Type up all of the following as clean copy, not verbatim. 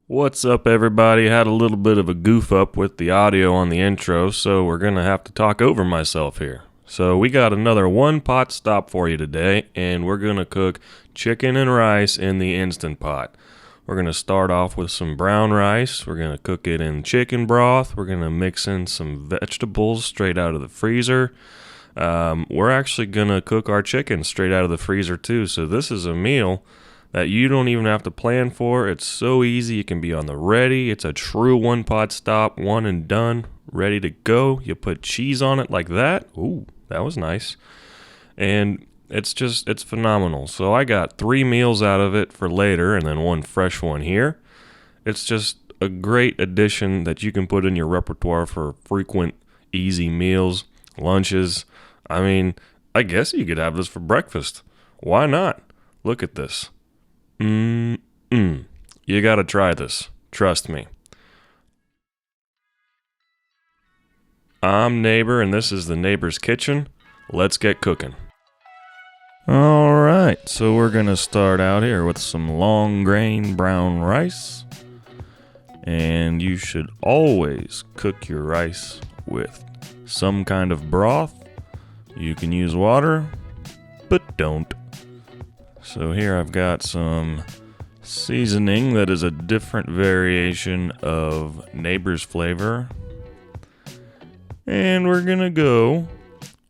What's up, everybody? Had a little bit of a goof up with the audio on the intro, so we're going to have to talk over myself here. So we got another one pot stop for you today, and we're going to cook chicken and rice in the Instant Pot. We're going to start off with some brown rice. We're going to cook it in chicken broth. We're going to mix in some vegetables straight out of the freezer. We're actually going to cook our chicken straight out of the freezer too, so this is a meal that you don't even have to plan for. It's so easy. It can be on the ready. It's a true one pot stop, one and done, ready to go. You put cheese on it like that. Ooh, that was nice. And it's phenomenal. So I got 3 meals out of it for later and then one fresh one here. It's just a great addition that you can put in your repertoire for frequent, easy meals, lunches. I mean, I guess you could have this for breakfast. Why not? Look at this. You gotta try this. Trust me. I'm Neighbor, and this is the Neighbor's Kitchen. Let's get cooking. Alright, so we're gonna start out here with some long grain brown rice. And you should always cook your rice with some kind of broth. You can use water, but don't. So here I've got some seasoning that is a different variation of Neighbor's flavor. And we're gonna go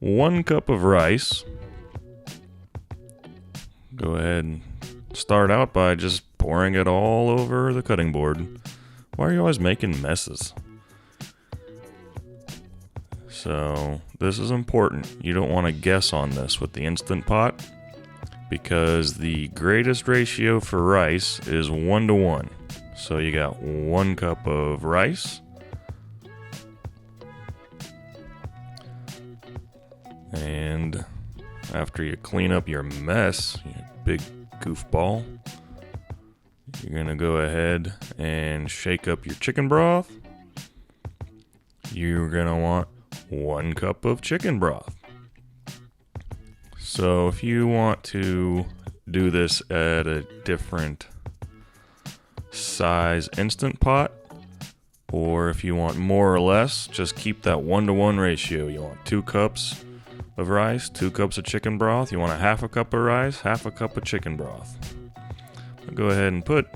1 cup of rice. Go ahead and start out by just pouring it all over the cutting board. Why are you always making messes? So this is important. You don't want to guess on this with the Instant Pot, because the greatest ratio for rice is 1-to-1. So you got 1 cup of rice. And after you clean up your mess, you big goofball, you're gonna go ahead and shake up your chicken broth. You're gonna want 1 cup of chicken broth. So if you want to do this at a different size Instant Pot, or if you want more or less, just keep that 1-to-1 ratio. You want 2 cups of rice, 2 cups of chicken broth. You want a half a cup of rice, half a cup of chicken broth. I'll go ahead and put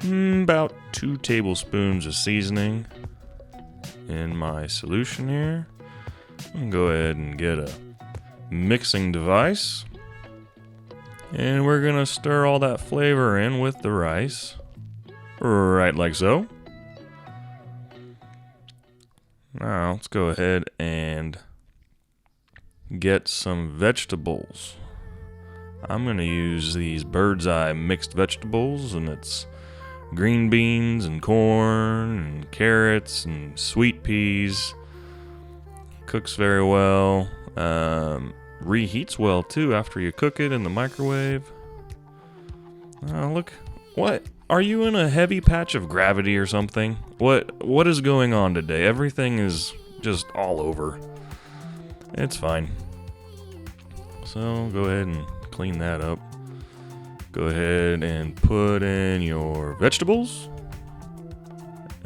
about 2 tablespoons of seasoning in my solution here. I'm gonna go ahead and get a mixing device, and we're gonna stir all that flavor in with the rice, right like so. Now let's go ahead and get some vegetables. I'm gonna use these bird's eye mixed vegetables, and it's green beans and corn and carrots and sweet peas. Cooks very well. Reheats well too after you cook it in the microwave. Look, what? Are you in a heavy patch of gravity or something? What is going on today? Everything is just all over. It's fine. So go ahead and clean that up. Go ahead and put in your vegetables,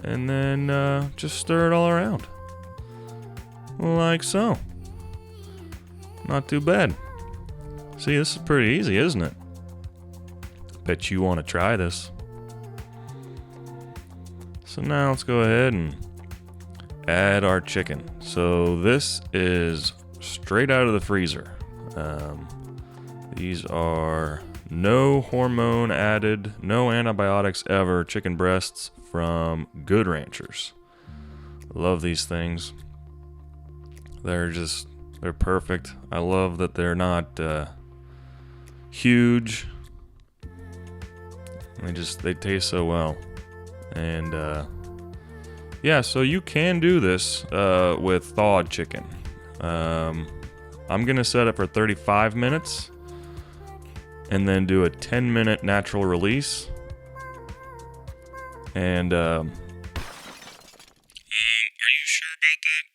and then just stir it all around. Like so. Not too bad. See, this is pretty easy, isn't it? Bet you want to try this. So now let's go ahead and add our chicken. So this is straight out of the freezer. These are no hormone added, no antibiotics ever chicken breasts from Good Ranchers. Love these things. They're perfect. I love that they're not huge. They taste so well. And yeah, so you can do this with thawed chicken. I'm gonna set it for 35 minutes and then do a 10-minute natural release. And are you sure about that?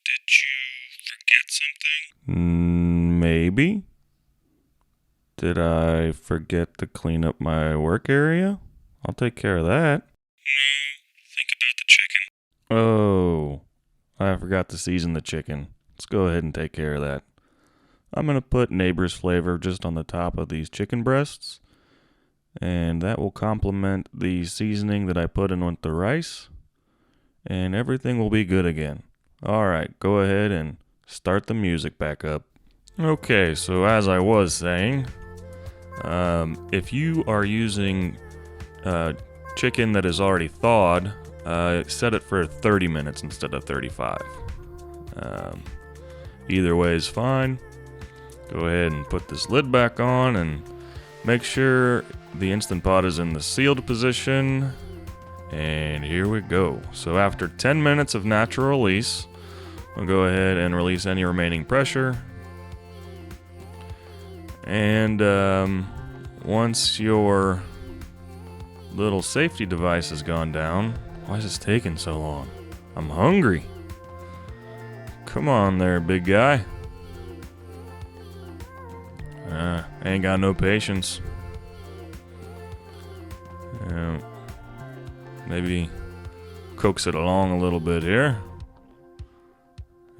Did you forget something? Maybe. Did I forget to clean up my work area? I'll take care of that. Think about the chicken. Oh, I forgot to season the chicken. Let's go ahead and take care of that. I'm going to put Neighbor's flavor just on the top of these chicken breasts, and that will complement the seasoning that I put in with the rice, and everything will be good again. All right, go ahead and start the music back up. Okay, so as I was saying, if you are using chicken that is already thawed, set it for 30 minutes instead of 35. Either way is fine. Go ahead and put this lid back on and make sure the Instant Pot is in the sealed position. And here we go. So after 10 minutes of natural release, we'll go ahead and release any remaining pressure. And once your little safety device has gone down, why is this taking so long? I'm hungry. Come on there, big guy. Ain't got no patience. Maybe coax it along a little bit here.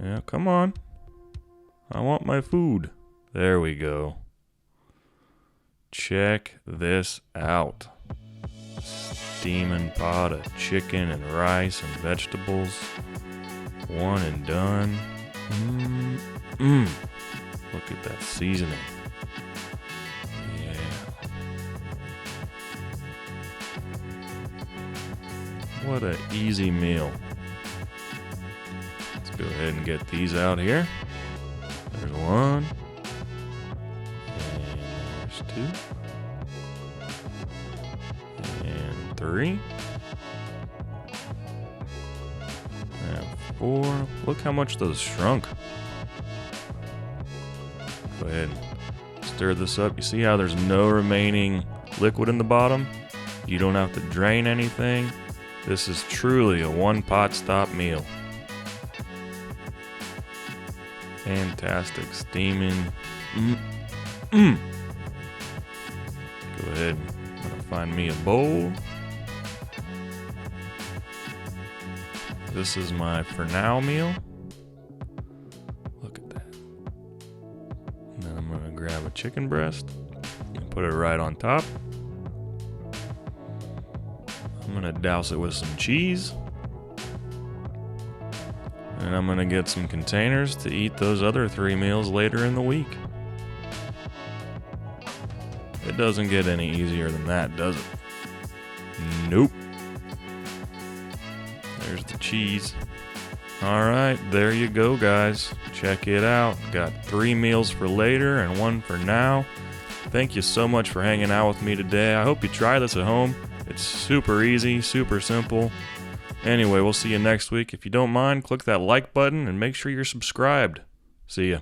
Yeah, come on. I want my food. There we go. Check this out. Steaming pot of chicken and rice and vegetables. One and done. Look at that seasoning. Yeah. What an easy meal. Let's go ahead and get these out here. There's one. And there's two. And three. And four. Look how much those shrunk. Go ahead and stir this up. You see how there's no remaining liquid in the bottom? You don't have to drain anything. This is truly a one-pot stop meal. Fantastic steaming. Go ahead. I'm gonna find me a bowl. This is my for now meal. Look at that. And then I'm gonna grab a chicken breast and put it right on top. I'm gonna douse it with some cheese. And I'm gonna get some containers to eat those other 3 meals later in the week. It doesn't get any easier than that, does it? Nope. There's the cheese. Alright, there you go, guys. Check it out. Got 3 meals for later and 1 for now. Thank you so much for hanging out with me today. I hope you try this at home. It's super easy, super simple. Anyway, we'll see you next week. If you don't mind, click that like button and make sure you're subscribed. See ya.